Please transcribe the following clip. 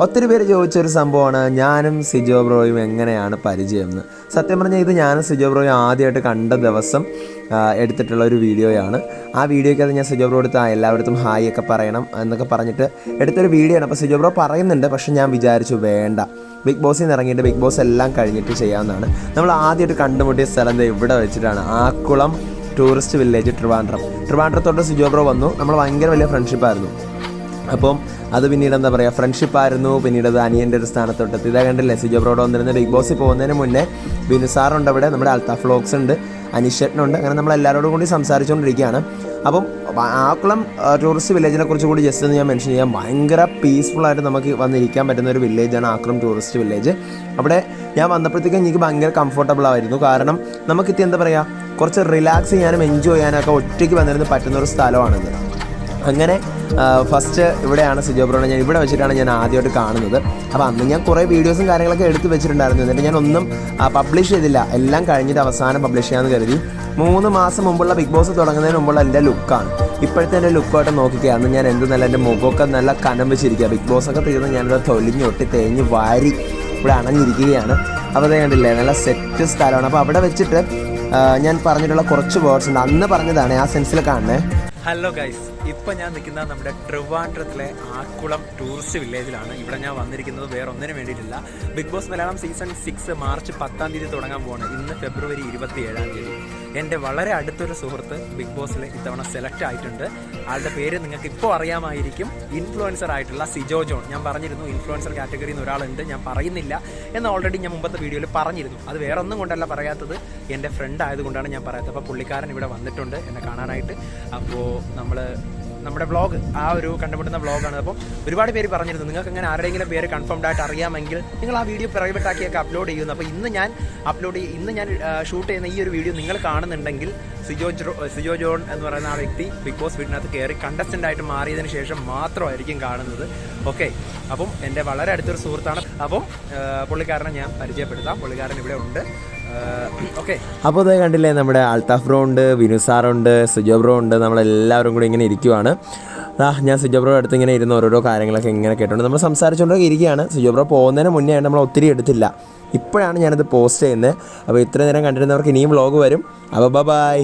ഒത്തിരി പേര് ചോദിച്ചൊരു സംഭവമാണ് ഞാനും സിജോ ബ്രോയും എങ്ങനെയാണ് പരിചയം എന്ന്. സത്യം പറഞ്ഞാൽ ഇത് ഞാനും സിജോ ബ്രോയും ആദ്യമായിട്ട് കണ്ട ദിവസം എടുത്തിട്ടുള്ള ഒരു വീഡിയോയാണ്. ആ വീഡിയോയ്ക്കകത്ത് ഞാൻ സിജോ ബ്രോ എടുത്ത് എല്ലായിടത്തും ഹായ് ഒക്കെ പറയണം എന്നൊക്കെ പറഞ്ഞിട്ട് എടുത്തൊരു വീഡിയോ ആണ്. അപ്പോൾ സിജോ ബ്രോ പറയുന്നുണ്ട്, പക്ഷെ ഞാൻ വിചാരിച്ചു വേണ്ട, ബിഗ് ബോസിൽ നിന്ന് ഇറങ്ങിയിട്ട് ബിഗ് ബോസ് എല്ലാം കഴിഞ്ഞിട്ട് ചെയ്യാവുന്നതാണ്. നമ്മൾ ആദ്യമായിട്ട് കണ്ടുമുട്ടിയ സ്ഥലം ഇവിടെ വെച്ചിട്ടാണ്, ആക്കുളം ടൂറിസ്റ്റ് വില്ലേജ്, ട്രിവാൻഡ്രത്തോട്ട് സിജോ ബ്രോ വന്നു. നമ്മൾ ഭയങ്കര വലിയ ഫ്രണ്ട്ഷിപ്പായിരുന്നു. അപ്പം അത് പിന്നീട് എന്താ പറയുക, ഫ്രണ്ട്ഷിപ്പായിരുന്നു. പിന്നീട് അത് അനിയൻ്റെ ഒരു സ്ഥാനത്തൊട്ടെത്തി. ഇതാ കണ്ടില്ലേ, സിജോ ബ്രോഡ് വന്നിരുന്ന ബിഗ് ബോസിൽ പോകുന്നതിന് മുന്നേ ബിനു സാറുണ്ട് അവിടെ, നമ്മുടെ അൽത്താഫ് വ്ലോഗ്സ് ഉണ്ട്, അനീഷേട്ടനുണ്ട്. അങ്ങനെ നമ്മളെല്ലാവരോടും കൂടി സംസാരിച്ചുകൊണ്ടിരിക്കുകയാണ്. അപ്പം ആക്കുളം ടൂറിസ്റ്റ് വില്ലേജിനെ കുറിച്ച് കൂടി ജസ്റ്റ് ഒന്ന് ഞാൻ മെൻഷൻ ചെയ്യാം. ഭയങ്കര പീസ്ഫുള്ളായിട്ട് നമുക്ക് വന്നിരിക്കാൻ പറ്റുന്ന ഒരു വില്ലേജാണ് ആക്കുളം ടൂറിസ്റ്റ് വില്ലേജ്. അവിടെ ഞാൻ വന്നപ്പോഴത്തേക്കും എനിക്ക് ഭയങ്കര കംഫർട്ടബിൾ ആയിരുന്നു. കാരണം നമുക്കിത് എന്താ പറയുക, കുറച്ച് റിലാക്സ് ചെയ്യാനും എൻജോയ് ചെയ്യാനൊക്കെ ഒറ്റയ്ക്ക് വന്നിരുന്ന് പറ്റുന്ന ഒരു സ്ഥലമാണിത്. അങ്ങനെ ഫസ്റ്റ് ഇവിടെയാണ് സിജോ ബ്രോനെ ഞാൻ ഇവിടെ വെച്ചിട്ടാണ് ഞാൻ ആദ്യമായിട്ട് കാണുന്നത്. അപ്പോൾ അന്ന് ഞാൻ കുറേ വീഡിയോസും കാര്യങ്ങളൊക്കെ എടുത്ത് വെച്ചിട്ടുണ്ടായിരുന്നു. എന്നിട്ട് ഞാൻ ഒന്നും പബ്ലിഷ് ചെയ്തില്ല. എല്ലാം കഴിഞ്ഞിട്ട് അവസാനം പബ്ലിഷ് ചെയ്യാമെന്ന് കരുതി. 3 മാസം മുമ്പുള്ള ബിഗ് ബോസ് തുടങ്ങുന്നതിന് മുമ്പുള്ള എൻ്റെ ലുക്കാണ്. ഇപ്പോഴത്തെ എൻ്റെ ലുക്കായിട്ട് നോക്കിക്കുകയാണ് ഞാൻ. എന്ത് നല്ല എൻ്റെ മുഖമൊക്കെ നല്ല കനം വെച്ചിരിക്കുക. ബിഗ് ബോസൊക്കെ തീർന്ന് ഞാനിവിടെ തൊലിഞ്ഞൊട്ടി തേഞ്ഞ് വാരി ഇവിടെ അണഞ്ഞിരിക്കുകയാണ്. അപ്പോൾ അത് കണ്ടില്ലേ, നല്ല സെറ്റ് സ്ഥലമാണ്. അപ്പോൾ അവിടെ വെച്ചിട്ട് ഞാൻ പറഞ്ഞിട്ടുള്ള കുറച്ച് വേർഡ്സ് ഉണ്ട്. അന്ന് പറഞ്ഞതാണ്, ആ സെൻസിൽ കാണണേ. ഹലോ ഗൈസ്, ഇപ്പം ഞാൻ നിൽക്കുന്നത് നമ്മുടെ ട്രിവാൻഡ്രത്തിലെ ആക്കുളം ടൂറിസ്റ്റ് വില്ലേജിലാണ്. ഇവിടെ ഞാൻ വന്നിരിക്കുന്നത് വേറെ ഒന്നിനും വേണ്ടിയിട്ടില്ല. Big boss Malayalam season 6 March 10-ാം തീയതി തുടങ്ങാൻ പോവാണ്. ഇന്ന് ഫെബ്രുവരി 27-ാം തീയതി. എൻ്റെ വളരെ അടുത്തൊരു സുഹൃത്ത് ബിഗ് ബോസിൽ ഇത്തവണ സെലക്ട് ആയിട്ടുണ്ട്. ആളുടെ പേര് നിങ്ങൾക്ക് ഇപ്പോൾ അറിയാമായിരിക്കും. ഇൻഫ്ലുവൻസർ ആയിട്ടുള്ള സിജോ ജോൺ. ഞാൻ പറഞ്ഞിരുന്നു ഇൻഫ്ലുവൻസർ കാറ്റഗറിയിൽ നിന്ന് ഒരാളുണ്ട്, ഞാൻ പറയുന്നില്ല എന്ന് ഓൾറെഡി ഞാൻ മുമ്പത്തെ വീഡിയോയിൽ പറഞ്ഞിരുന്നു. അത് വേറെ ഒന്നും കൊണ്ടല്ല പറയാത്തത്, എൻ്റെ ഫ്രണ്ട് ആയതുകൊണ്ടാണ് ഞാൻ പറയാത്തത്. അപ്പോൾ പുള്ളിക്കാരൻ ഇവിടെ വന്നിട്ടുണ്ട് എന്നെ കാണാനായിട്ട്. അപ്പോൾ നമ്മുടെ വ്ളോഗ്, ആ ഒരു കണ്ടുമുട്ടുന്ന വ്ളോഗാണ്. അപ്പം ഒരുപാട് പേര് പറഞ്ഞിരുന്നു നിങ്ങൾക്ക് അങ്ങനെ ആരുടെയെങ്കിലും പേര് കൺഫേംഡ് ആയിട്ട് അറിയാമെങ്കിൽ നിങ്ങൾ ആ വീഡിയോ പ്രൈവറ്റ് ആക്കിയൊക്കെ അപ്ലോഡ് ചെയ്യുന്നു. അപ്പോൾ ഇന്ന് ഞാൻ ഷൂട്ട് ചെയ്യുന്ന ഈ ഒരു വീഡിയോ നിങ്ങൾ കാണുന്നുണ്ടെങ്കിൽ സിജോ ജോൺ എന്ന് പറയുന്ന ആ വ്യക്തി ബിഗ് ബോസ് വീടിനകത്ത് കയറി കണ്ടസ്റ്റൻ്റ് ആയിട്ട് മാറിയതിന് ശേഷം മാത്രമായിരിക്കും കാണുന്നത്. ഓക്കെ, അപ്പം എൻ്റെ വളരെ അടുത്തൊരു സുഹൃത്താണ്. അപ്പം പുള്ളിക്കാരനെ ഞാൻ പരിചയപ്പെടുത്താം. പുള്ളിക്കാരൻ ഇവിടെ ഉണ്ട്. ഓക്കെ, അപ്പോൾ അത് കണ്ടില്ലേ, നമ്മുടെ അൽത്താഫ് ബ്രോ ഉണ്ട്, വിനു സാറുണ്ട്, സിജോ ബ്രോ ഉണ്ട്. നമ്മളെല്ലാവരും കൂടി ഇങ്ങനെ ഇരിക്കുവാണ്. ഞാൻ സിജോ ബ്രോ അടുത്ത് ഇങ്ങനെ ഇരുന്ന് ഓരോരോ കാര്യങ്ങളൊക്കെ ഇങ്ങനെ കേട്ടുകൊണ്ട് നമ്മൾ സംസാരിച്ചുകൊണ്ടൊക്കെ ഇരിക്കുകയാണ്. സിജോ ബ്രോ പോകുന്നതിന് മുന്നേ നമ്മൾ ഒത്തിരി എടുത്തില്ല. ഇപ്പോഴാണ് ഞാനിത് പോസ്റ്റ് ചെയ്യുന്നത്. അപ്പോൾ ഇത്ര നേരം കണ്ടിരുന്നവർക്ക് ഇനിയും വ്ളോഗ് വരും. അപ്പോൾ ബൈ.